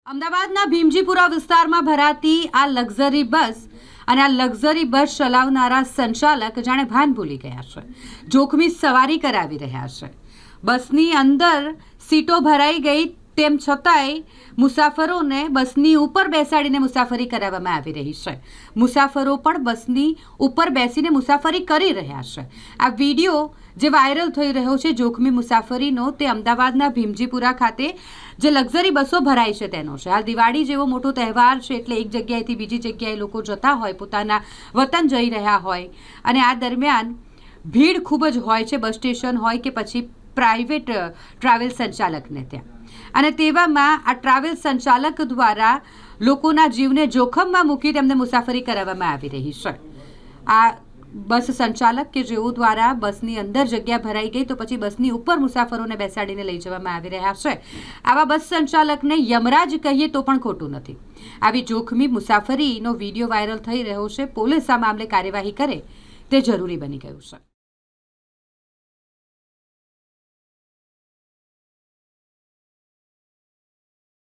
અમદાવાદના ભીમજીપુરા વિસ્તારમાં ભરાતી આ લક્ઝરી બસ અને આ લક્ઝરી બસ ચલાવનારા સંચાલક જાણે ભાન ભૂલી ગયા છે. જોખમી સવારી કરાવી રહ્યા છે. બસની અંદર સીટો ભરાઈ ગઈ તેમ છતાંય મુસાફરોને બસની ઉપર બેસાડીને મુસાફરી કરાવવામાં આવી રહી છે. મુસાફરો પણ બસની ઉપર બેસીને મુસાફરી કરી રહ્યા છે. આ વિડીયો જે વાયરલ થઈ રહ્યો છે જોખમી મુસાફરીનો, તે અમદાવાદના ભીમજીપુરા ખાતે જે લક્ઝરી બસો ભરાઈ છે તેનો છે. હાલ દિવાળી જેવો મોટો તહેવાર છે એટલે એક જગ્યાએથી બીજી જગ્યાએ લોકો જતા હોય, પોતાના વતન જઈ રહ્યા હોય, અને આ દરમિયાન ભીડ ખૂબ જ હોય છે, બસ સ્ટેશન હોય કે પછી પ્રાઇવેટ ટ્રાવેલ સંચાલકને ત્યાં. અને તેવામાં આ ટ્રાવેલ સંચાલક દ્વારા લોકોના જીવને જોખમમાં મૂકી તેમને મુસાફરી કરાવવામાં આવી રહી છે. આ બસ સંચાલક કે જેઓ દ્વારા બસની અંદર જગ્યા ભરાઈ ગઈ તો પછી બસની ઉપર મુસાફરોને બેસાડીને લઈ જવામાં આવી રહ્યા છે. આવા બસ સંચાલકને યમરાજ કહીએ તો પણ ખોટું નથી. આવી જોખમી મુસાફરીનો વિડીયો વાયરલ થઈ રહ્યો છે. પોલીસ આ મામલે કાર્યવાહી કરે તે જરૂરી બની ગયું છે.